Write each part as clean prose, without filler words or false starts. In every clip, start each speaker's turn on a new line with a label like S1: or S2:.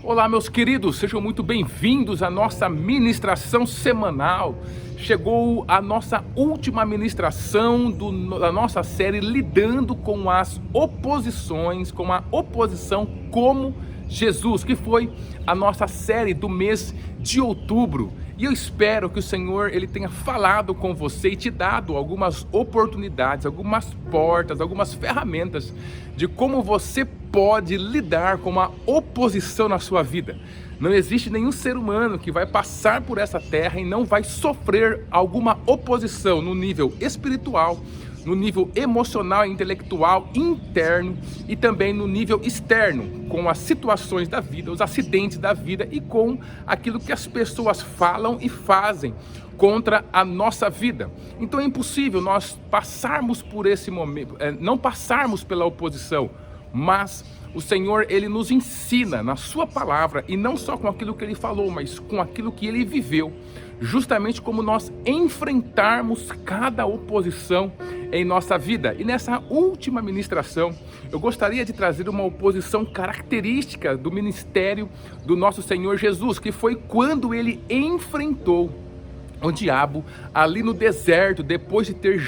S1: Olá, meus queridos, sejam muito bem-vindos à nossa ministração semanal. Chegou a nossa última ministração da nossa série lidando com as oposições, com a oposição como Jesus, que foi a nossa série do mês de outubro. E eu espero que o Senhor ele tenha falado com você e te dado algumas oportunidades, algumas portas, algumas ferramentas de como você pode lidar com uma oposição na sua vida. Não existe nenhum ser humano que vai passar por essa terra e não vai sofrer alguma oposição no nível espiritual, no nível emocional e intelectual interno e também no nível externo, com as situações da vida, os acidentes da vida e com aquilo que as pessoas falam e fazem contra a nossa vida. Então é impossível nós passarmos por esse momento, não passarmos pela oposição, mas o Senhor, Ele nos ensina na sua palavra, e não só com aquilo que Ele falou, mas com aquilo que Ele viveu, justamente como nós enfrentarmos cada oposição em nossa vida. E nessa última ministração, eu gostaria de trazer uma oposição característica do ministério do nosso Senhor Jesus, que foi quando Ele enfrentou o diabo ali no deserto, depois de ter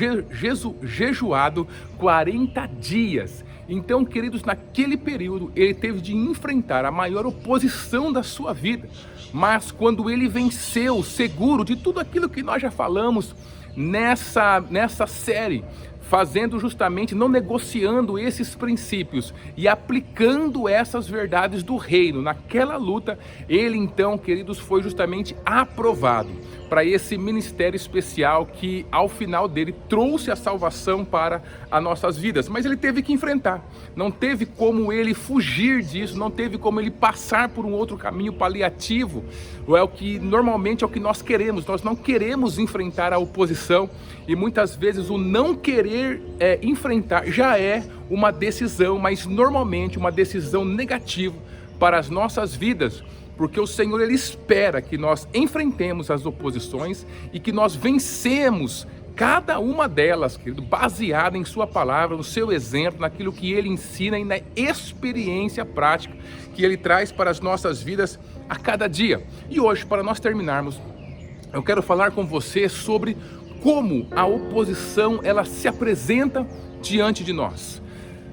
S1: jejuado 40 dias. Então, queridos, naquele período, ele teve de enfrentar a maior oposição da sua vida. Mas quando ele venceu, seguro de tudo aquilo que nós já falamos nessa série, fazendo justamente, não negociando esses princípios e aplicando essas verdades do reino naquela luta, ele então, queridos, foi justamente aprovado para esse ministério especial que ao final dele trouxe a salvação para as nossas vidas. Mas ele teve que enfrentar, não teve como ele fugir disso, não teve como ele passar por um outro caminho paliativo. É o que normalmente é o que nós queremos. Nós não queremos enfrentar a oposição, e muitas vezes o não querer enfrentar já é uma decisão, mas normalmente uma decisão negativa para as nossas vidas. Porque o Senhor, Ele espera que nós enfrentemos as oposições e que nós vencemos cada uma delas, querido, baseada em Sua palavra, no Seu exemplo, naquilo que Ele ensina e na experiência prática que Ele traz para as nossas vidas a cada dia. E hoje, para nós terminarmos, eu quero falar com você sobre como a oposição ela se apresenta diante de nós.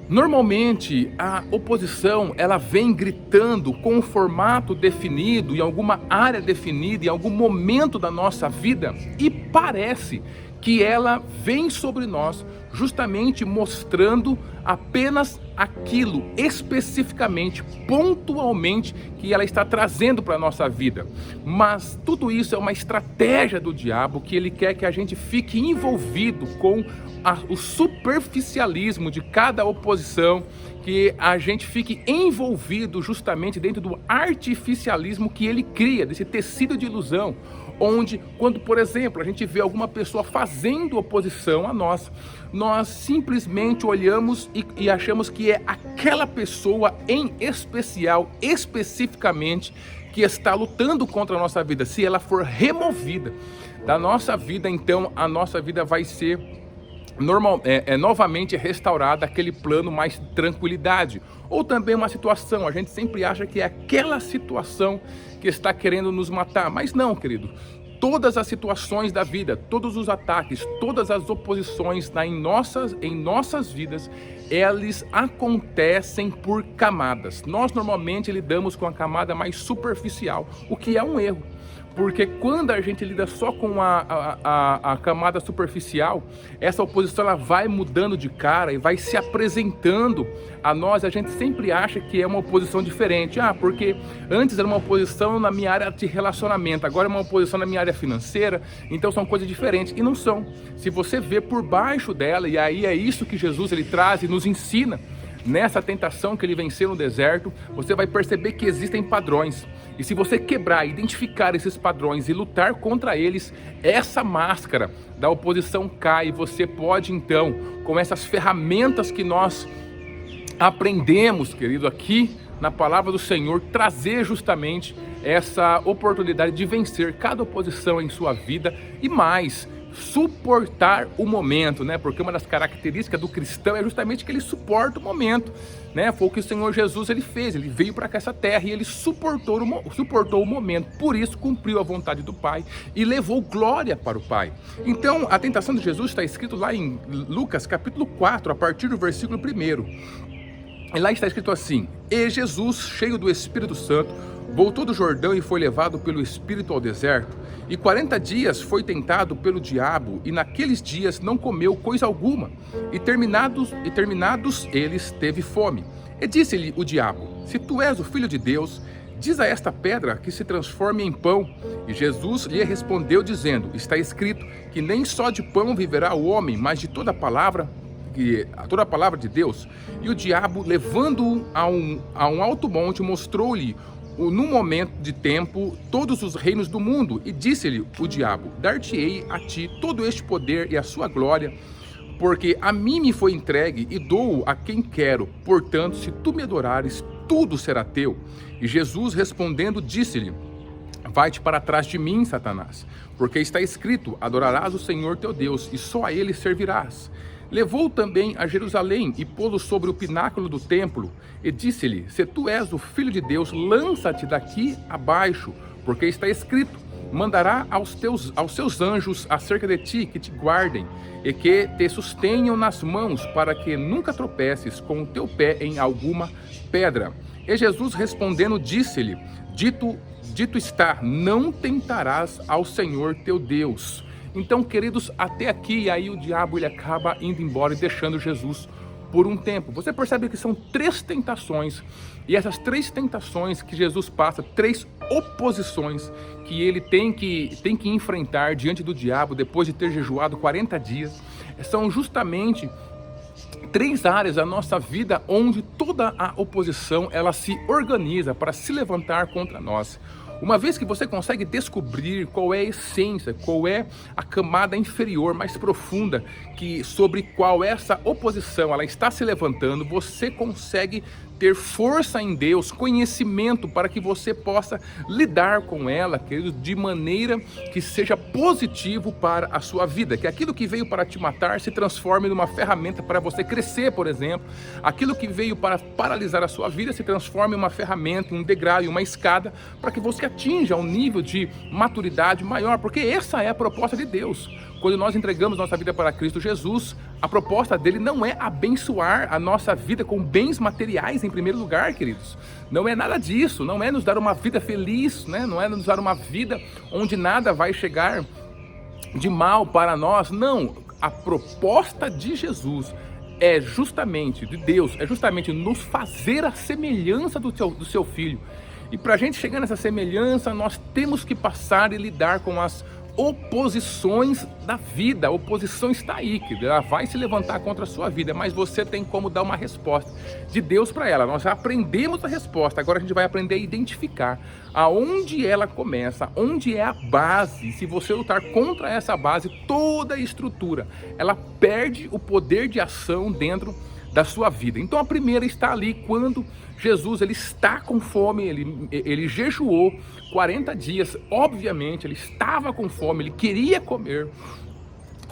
S1: Normalmente a oposição ela vem gritando com um formato definido, em alguma área definida, em algum momento da nossa vida, e parece que ela vem sobre nós justamente mostrando apenas aquilo especificamente, pontualmente, que ela está trazendo para a nossa vida. Mas tudo isso é uma estratégia do diabo, que ele quer que a gente fique envolvido com o superficialismo de cada oposição, que a gente fique envolvido justamente dentro do artificialismo que ele cria, desse tecido de ilusão, onde, quando, por exemplo, a gente vê alguma pessoa fazendo oposição a nós, nós simplesmente olhamos e achamos que é aquela pessoa em especial, especificamente, que está lutando contra a nossa vida. Se ela for removida da nossa vida, então a nossa vida vai ser novamente restaurada, aquele plano mais tranquilidade. Ou também uma situação, a gente sempre acha que é aquela situação que está querendo nos matar, mas não, querido. Todas as situações da vida, todos os ataques, todas as oposições em nossas vidas, eles acontecem por camadas. Nós normalmente lidamos com a camada mais superficial, o que é um erro. Porque quando a gente lida só com a camada superficial, essa oposição ela vai mudando de cara e vai se apresentando a nós. A gente sempre acha que é uma oposição diferente. Porque antes era uma oposição na minha área de relacionamento, agora é uma oposição na minha área financeira, então são coisas diferentes. E não são. Se você vê por baixo dela, e aí é isso que Jesus ele traz e nos ensina, nessa tentação que ele venceu no deserto, você vai perceber que existem padrões. E se você quebrar, identificar esses padrões e lutar contra eles, essa máscara da oposição cai. E você pode então, com essas ferramentas que nós aprendemos, querido, aqui na palavra do Senhor, trazer justamente essa oportunidade de vencer cada oposição em sua vida e mais, suportar o momento, né? Porque uma das características do cristão é justamente que ele suporta o momento, né? Foi o que o Senhor Jesus ele fez, ele veio para essa terra e ele suportou o momento, por isso cumpriu a vontade do Pai e levou glória para o Pai. Então, a tentação de Jesus está escrito lá em Lucas capítulo 4, a partir do versículo 1. E lá está escrito assim: E Jesus, cheio do Espírito Santo, voltou do Jordão e foi levado pelo Espírito ao deserto. E 40 dias foi tentado pelo diabo, e naqueles dias não comeu coisa alguma. E terminados eles, teve fome. E disse-lhe o diabo: Se tu és o Filho de Deus, diz a esta pedra que se transforme em pão. E Jesus lhe respondeu dizendo: Está escrito que nem só de pão viverá o homem, mas de toda a palavra de Deus. E o diabo, levando-o a um alto monte, mostrou-lhe num momento de tempo todos os reinos do mundo, e disse-lhe o diabo: Dar-te-ei a ti todo este poder e a sua glória, porque a mim me foi entregue e dou-o a quem quero. Portanto, se tu me adorares, tudo será teu. E Jesus respondendo disse-lhe: Vai-te para trás de mim, Satanás, porque está escrito: Adorarás o Senhor teu Deus, e só a ele servirás. Levou-o também a Jerusalém e pô-lo sobre o pináculo do templo, e disse-lhe: Se tu és o Filho de Deus, lança-te daqui abaixo, porque está escrito: Mandará aos seus anjos acerca de ti, que te guardem, e que te sustenham nas mãos, para que nunca tropeces com o teu pé em alguma pedra. E Jesus respondendo disse-lhe: Dito está, não tentarás ao Senhor teu Deus. Então, queridos, até aqui, aí o diabo ele acaba indo embora e deixando Jesus por um tempo. Você percebe que são 3 tentações, e essas 3 tentações que Jesus passa, 3 oposições que ele tem que enfrentar diante do diabo depois de ter jejuado 40 dias, são justamente 3 áreas da nossa vida onde toda a oposição ela se organiza para se levantar contra nós. Uma vez que você consegue descobrir qual é a essência, qual é a camada inferior mais profunda sobre qual essa oposição ela está se levantando, você consegue ter força em Deus, conhecimento para que você possa lidar com ela, querido, de maneira que seja positivo para a sua vida, que aquilo que veio para te matar se transforme numa ferramenta para você crescer, por exemplo. Aquilo que veio para paralisar a sua vida se transforme em uma ferramenta, um degrau, uma escada, para que você atinja um nível de maturidade maior, porque essa é a proposta de Deus. Quando nós entregamos nossa vida para Cristo Jesus, a proposta dele não é abençoar a nossa vida com bens materiais em primeiro lugar, queridos. Não é nada disso, não é nos dar uma vida feliz, né? Não é nos dar uma vida onde nada vai chegar de mal para nós. Não, a proposta de Jesus é justamente, de Deus, é justamente nos fazer a semelhança do seu Filho. E para a gente chegar nessa semelhança, nós temos que passar e lidar com as oposições da vida. A oposição está aí, que ela vai se levantar contra a sua vida, mas você tem como dar uma resposta de Deus para ela. Nós já aprendemos a resposta, agora a gente vai aprender a identificar aonde ela começa, onde é a base. Se você lutar contra essa base, toda a estrutura, ela perde o poder de ação dentro da sua vida. Então a primeira está ali quando Jesus ele está com fome, ele jejuou 40 dias, obviamente ele estava com fome, ele queria comer.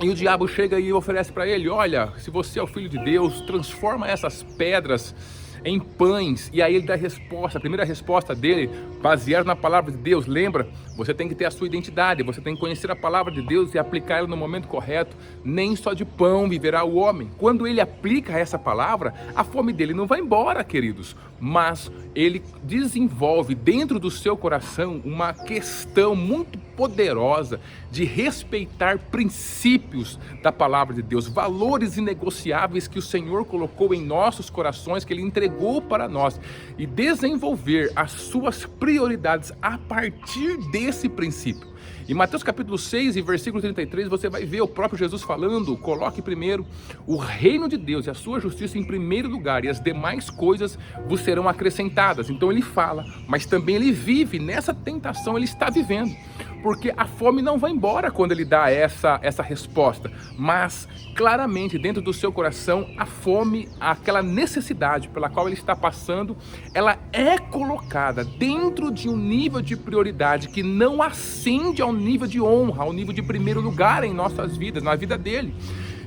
S1: E o diabo chega e oferece para ele: olha, se você é o Filho de Deus, transforma essas pedras em pães. E aí ele dá a resposta, a primeira resposta dele, baseada na palavra de Deus. Lembra, você tem que ter a sua identidade, você tem que conhecer a palavra de Deus e aplicar ela no momento correto. Nem só de pão viverá o homem. Quando ele aplica essa palavra, a fome dele não vai embora, queridos, mas ele desenvolve dentro do seu coração uma questão muito poderosa de respeitar princípios da palavra de Deus, valores inegociáveis que o Senhor colocou em nossos corações, que ele entregou para nós, e desenvolver as suas prioridades a partir desse princípio. Em Mateus capítulo 6 e versículo 33, você vai ver o próprio Jesus falando: coloque primeiro o reino de Deus e a sua justiça em primeiro lugar, e as demais coisas vos serão acrescentadas. Então ele fala, mas também ele vive nessa tentação, ele está vivendo, porque a fome não vai embora quando ele dá essa resposta, mas claramente dentro do seu coração a fome, aquela necessidade pela qual ele está passando, ela é colocada dentro de um nível de prioridade que não acende ascende ao nível de honra, ao nível de primeiro lugar em nossas vidas, na vida dele.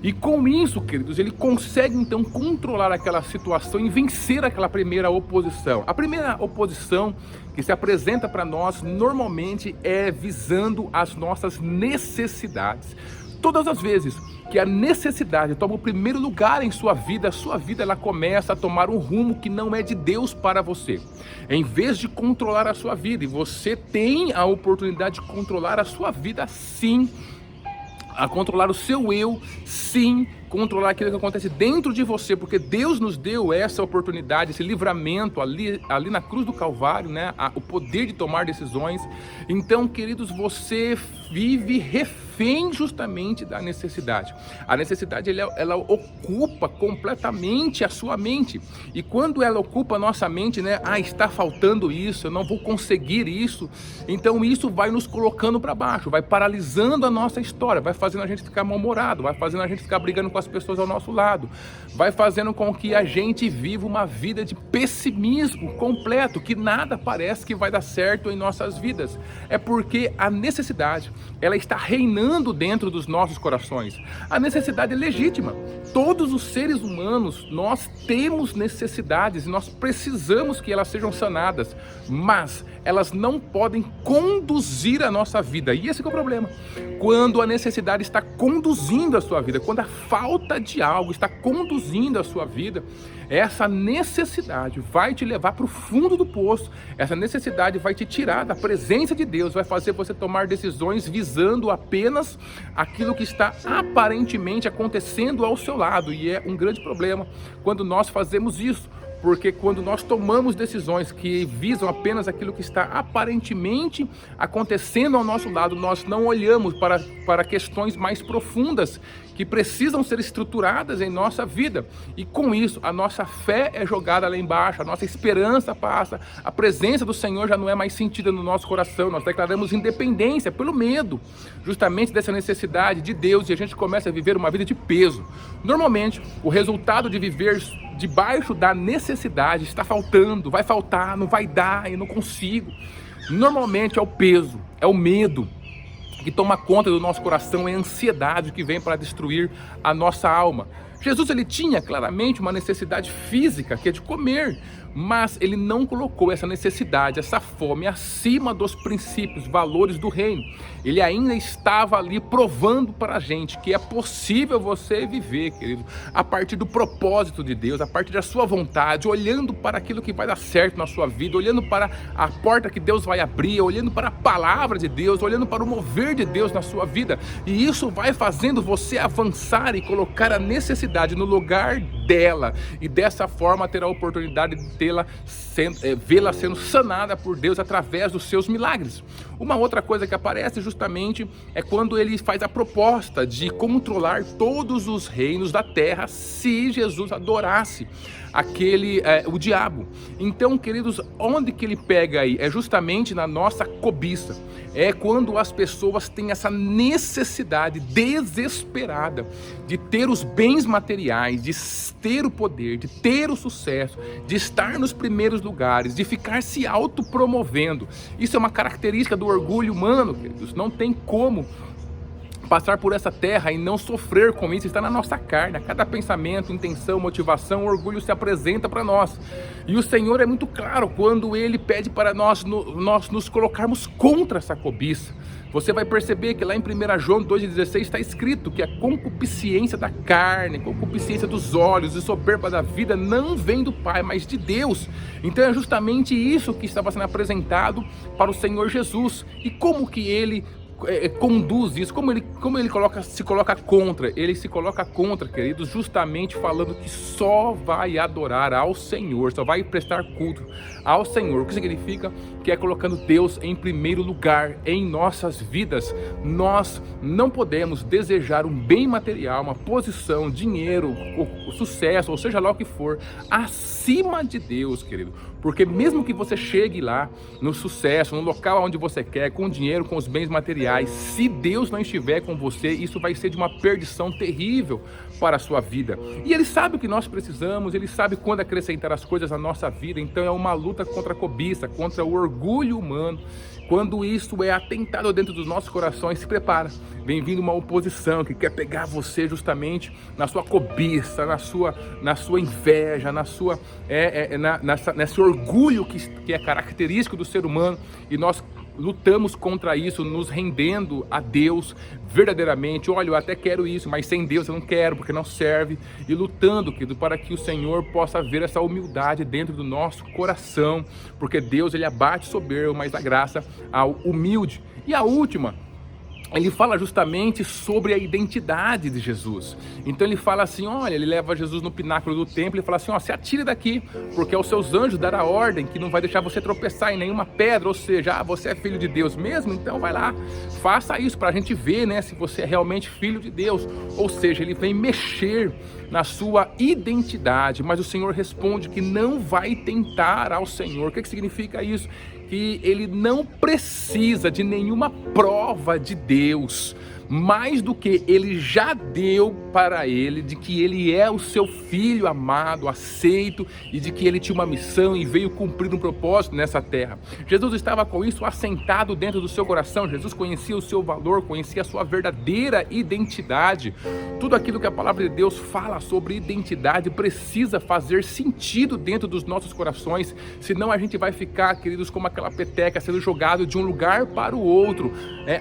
S1: E com isso, queridos, ele consegue então controlar aquela situação e vencer aquela primeira oposição. A primeira oposição que se apresenta para nós normalmente é visando as nossas necessidades. Todas as vezes que a necessidade toma o primeiro lugar em sua vida, a sua vida ela começa a tomar um rumo que não é de Deus para você. Em vez de controlar a sua vida, e você tem a oportunidade de controlar a sua vida sim, a controlar o seu eu, sim, controlar aquilo que acontece dentro de você, porque Deus nos deu essa oportunidade, esse livramento ali na cruz do Calvário, né? O poder de tomar decisões. Então, queridos, você vive refém justamente da necessidade. A necessidade ela ocupa completamente a sua mente, e quando ela ocupa a nossa mente, né? Está faltando isso, eu não vou conseguir isso. Então isso vai nos colocando para baixo, vai paralisando a nossa história, vai fazendo a gente ficar mal-humorado, vai fazendo a gente ficar brigando com as pessoas ao nosso lado, vai fazendo com que a gente viva uma vida de pessimismo completo, que nada parece que vai dar certo em nossas vidas. É porque a necessidade, ela está reinando dentro dos nossos corações. A necessidade é legítima. Todos os seres humanos, nós temos necessidades e nós precisamos que elas sejam sanadas, mas elas não podem conduzir a nossa vida. E esse que é o problema. Quando a necessidade está conduzindo a sua vida, quando a falta de algo está conduzindo a sua vida, essa necessidade vai te levar para o fundo do poço. Essa necessidade vai te tirar da presença de Deus, vai fazer você tomar decisões visando apenas aquilo que está aparentemente acontecendo ao seu lado. E é um grande problema quando nós fazemos isso. Porque quando nós tomamos decisões que visam apenas aquilo que está aparentemente acontecendo ao nosso lado, nós não olhamos para questões mais profundas que precisam ser estruturadas em nossa vida. E com isso, a nossa fé é jogada lá embaixo, a nossa esperança passa, a presença do Senhor já não é mais sentida no nosso coração. Nós declaramos independência pelo medo, justamente dessa necessidade de Deus, e a gente começa a viver uma vida de peso. Normalmente, o resultado de viver debaixo da necessidade está faltando, vai faltar, não vai dar, eu não consigo. Normalmente é o peso, é o medo que toma conta do nosso coração, é a ansiedade que vem para destruir a nossa alma. Jesus ele tinha claramente uma necessidade física, que é de comer, mas ele não colocou essa necessidade, essa fome acima dos princípios, valores do reino. Ele ainda estava ali provando para a gente que é possível você viver, querido, a partir do propósito de Deus, a partir da sua vontade, olhando para aquilo que vai dar certo na sua vida, olhando para a porta que Deus vai abrir, olhando para a palavra de Deus, olhando para o mover de Deus na sua vida. E isso vai fazendo você avançar e colocar a necessidade no lugar dela, e dessa forma ter a oportunidade de vê-la sendo sanada por Deus através dos seus milagres. Uma outra coisa que aparece justamente é quando ele faz a proposta de controlar todos os reinos da terra se Jesus adorasse o diabo. Então, queridos, onde que ele pega aí? É justamente na nossa cobiça. É quando as pessoas têm essa necessidade desesperada de ter os bens materiais, de ter o poder, de ter o sucesso, de estar nos primeiros lugares, de ficar se autopromovendo. Isso é uma característica do orgulho humano, queridos. Não tem como passar por essa terra e não sofrer com isso. Está na nossa carne. A cada pensamento, intenção, motivação, o orgulho se apresenta para nós. E o Senhor é muito claro quando Ele pede para nós nos colocarmos contra essa cobiça. Você vai perceber que lá em 1 João 2,16 está escrito que a concupiscência da carne, concupiscência dos olhos e soberba da vida não vem do Pai, mas de Deus. Então é justamente isso que estava sendo apresentado para o Senhor Jesus. E como que Ele conduz isso, como ele se coloca contra. Ele se coloca contra, queridos, justamente falando que só vai adorar ao Senhor, só vai prestar culto ao Senhor. O que significa? Que é colocando Deus em primeiro lugar em nossas vidas. Nós não podemos desejar um bem material, uma posição, dinheiro, sucesso, ou seja lá o que for, acima de Deus, querido. Porque mesmo que você chegue lá no sucesso, no local onde você quer, com dinheiro, com os bens materiais, materiais. Se Deus não estiver com você, isso vai ser de uma perdição terrível para a sua vida. E Ele sabe o que nós precisamos, Ele sabe quando acrescentar as coisas à nossa vida. Então é uma luta contra a cobiça, contra o orgulho humano. Quando isso é atentado dentro dos nossos corações, se prepara. Vem vindo uma oposição que quer pegar você justamente na sua cobiça, na sua inveja, nesse orgulho que é característico do ser humano. E nós lutamos contra isso, nos rendendo a Deus verdadeiramente. Olha, eu até quero isso, mas sem Deus eu não quero, porque não serve. E lutando, querido, para que o Senhor possa ver essa humildade dentro do nosso coração, porque Deus, Ele abate o soberbo, mas dá graça ao humilde. E a última, ele fala justamente sobre a identidade de Jesus. Então ele fala assim, olha, ele leva Jesus no pináculo do templo e fala assim, ó, se atire daqui, porque aos seus anjos dará ordem que não vai deixar você tropeçar em nenhuma pedra, ou seja, você é filho de Deus mesmo, então vai lá, faça isso para a gente ver, né, se você é realmente filho de Deus. Ou seja, ele vem mexer na sua identidade, mas o Senhor responde que não vai tentar ao Senhor. O que significa isso? Que ele não precisa de nenhuma prova de Deus, mais do que ele já deu para ele, de que ele é o seu filho amado, aceito, e de que ele tinha uma missão e veio cumprir um propósito nessa terra. Jesus estava com isso assentado dentro do seu coração. Jesus conhecia o seu valor, conhecia a sua verdadeira identidade. Tudo aquilo que a palavra de Deus fala sobre identidade precisa fazer sentido dentro dos nossos corações, senão a gente vai ficar, queridos, como aquela peteca sendo jogado de um lugar para o outro,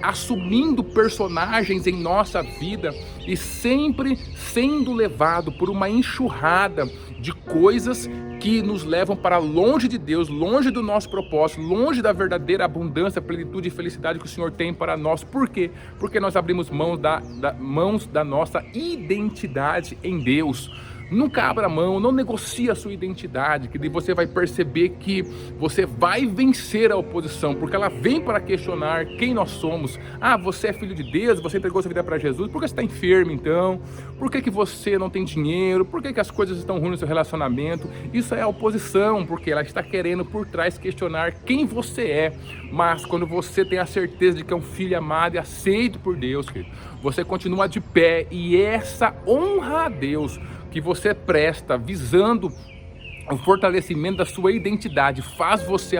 S1: assumindo personagens em nossa vida e sempre sendo levado por uma enxurrada de coisas que nos levam para longe de Deus, longe do nosso propósito, longe da verdadeira abundância, plenitude e felicidade que o Senhor tem para nós. Por quê? Porque nós abrimos mãos da nossa identidade em Deus. Nunca abra mão, não negocie a sua identidade, que você vai perceber que você vai vencer a oposição, porque ela vem para questionar quem nós somos. Ah, você é filho de Deus, você entregou sua vida para Jesus, por que você está enfermo então? Por que você não tem dinheiro? Por que as coisas estão ruins no seu relacionamento? Isso é a oposição, porque ela está querendo por trás questionar quem você é. Mas quando você tem a certeza de que é um filho amado e aceito por Deus, querido, você continua de pé, e essa honra a Deus que você presta visando o fortalecimento da sua identidade faz você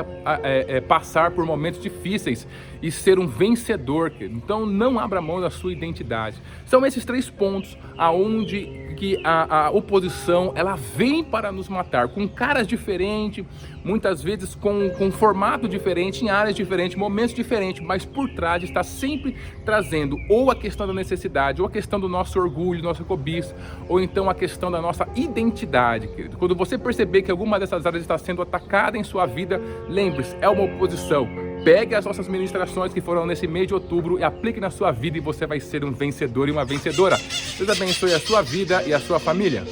S1: passar por momentos difíceis e ser um vencedor, querido. Então não abra mão da sua identidade. São esses 3 pontos aonde que a oposição ela vem para nos matar, com caras diferentes, muitas vezes com formato diferente, em áreas diferentes, momentos diferentes, mas por trás está sempre trazendo ou a questão da necessidade, ou a questão do nosso orgulho, nossa cobiça, ou então a questão da nossa identidade, querido. Quando você perceber que alguma dessas áreas está sendo atacada em sua vida, lembre-se, é uma oposição. Pegue as nossas ministrações que foram nesse mês de outubro e aplique na sua vida, e você vai ser um vencedor e uma vencedora. Deus abençoe a sua vida e a sua família.